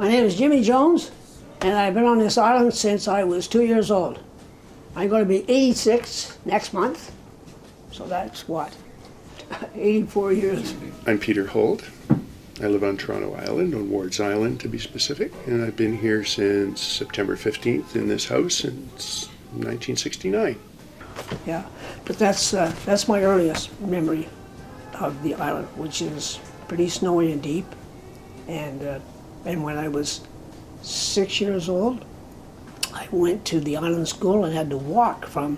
My name is Jimmy Jones, and I've been on this island since I was 2 years old. I'm going to be 86 next month, so that's what, 84 years. I'm Peter Holt. I live on Toronto Island, on Ward's Island to be specific, and I've been here since September 15th in this house since 1969. Yeah, but that's my earliest memory of the island, which is pretty snowy and deep. And when I was 6 years old, I went to the island school and had to walk from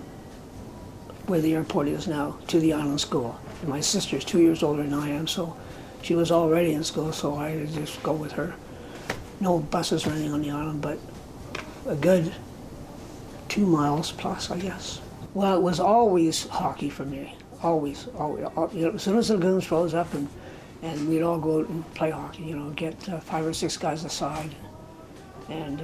where the airport is now to the island school. And my sister's 2 years older than I am, so she was already in school, so I had to just go with her. No buses or anything on the island, but a good 2 miles plus, I guess. Well, it was always hockey for me, always. You know, as soon as the lagoons froze up and we'd all go out and play hockey, you know, get 5 or 6 guys aside. And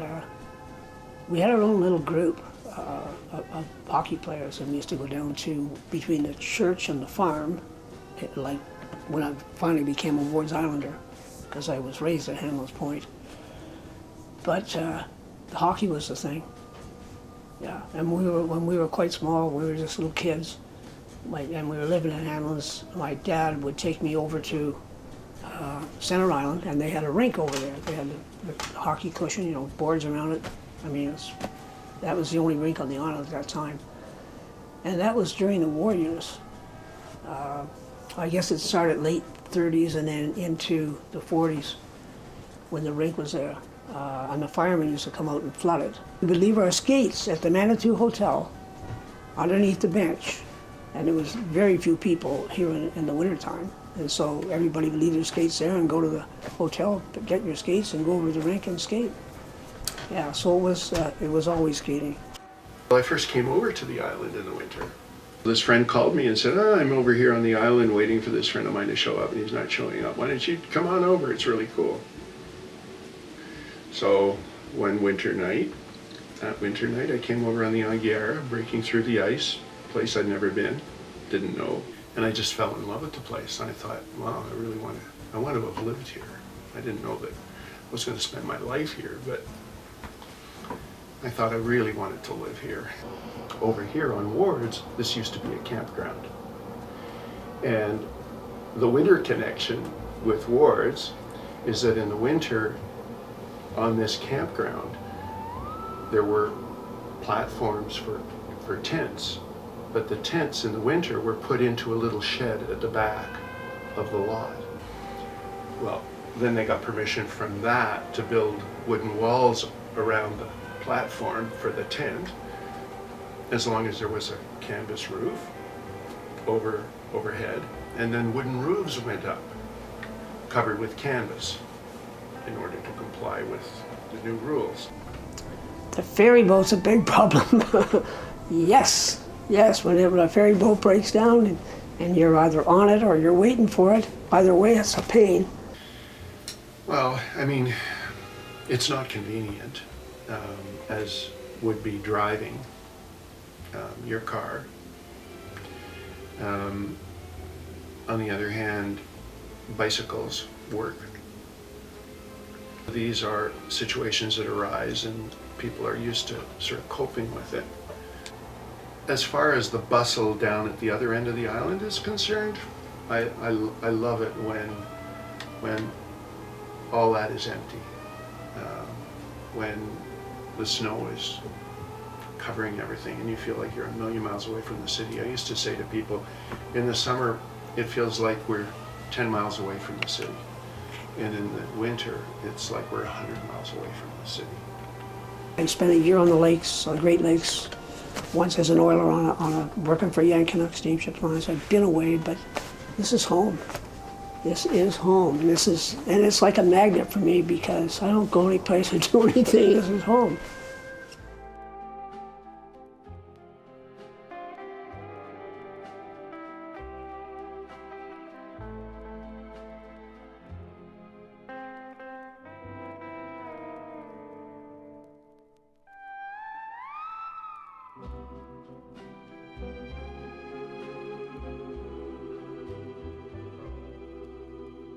we had our own little group of hockey players, and we used to go down to between the church and the farm, like when I finally became a Ward's Islander, because I was raised at Hamlin's Point. But the hockey was the thing. Yeah, and when we were quite small, we were just little kids, and we were living in Hamlin's. My dad would take me over to Center Island, and they had a rink over there. They had the hockey cushion, you know, boards around it. I mean, that was the only rink on the island at that time. And that was during the war years. I guess it started late 30s and then into the 40s when the rink was there. And the firemen used to come out and flood it. We would leave our skates at the Manitou Hotel underneath the bench, and there was very few people here in the wintertime. And so everybody would leave their skates there and go to the hotel, get your skates, and go over to the rink and skate. Yeah, so it was always skating. Well, I first came over to the island in the winter. This friend called me and said, I'm over here on the island waiting for this friend of mine to show up, and he's not showing up. Why don't you come on over? It's really cool. So that winter night, I came over on the Anguilla, breaking through the ice, place I'd never been, didn't know, and I just fell in love with the place. And I thought, wow, I want to have lived here. I didn't know that I was going to spend my life here, but I thought I really wanted to live here. Over here on Ward's, this used to be a campground. And the winter connection with Ward's is that in the winter, on this campground, there were platforms for tents, but the tents in the winter were put into a little shed at the back of the lot. Well, then they got permission from that to build wooden walls around the platform for the tent, as long as there was a canvas roof overhead, and then wooden roofs went up, covered with canvas, in order to comply with the new rules. The ferry boat's a big problem. Yes, whenever a ferry boat breaks down and you're either on it or you're waiting for it, either way it's a pain. Well, I mean, it's not convenient, as would be driving your car. On the other hand, bicycles work. These are situations that arise and people are used to sort of coping with it. As far as the bustle down at the other end of the island is concerned, I love it when all that is empty. When the snow is covering everything and you feel like you're a million miles away from the city. I used to say to people, in the summer it feels like we're 10 miles away from the city. And in the winter, it's like we're 100 miles away from the city. I spent a year on the lakes, on the Great Lakes, once as an oiler working for Yankeenuck Steamship Lines. I've been away, but this is home. This is home. And it's like a magnet for me because I don't go any place or do anything. This is home.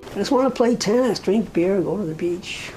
I just want to play tennis, drink beer, go to the beach.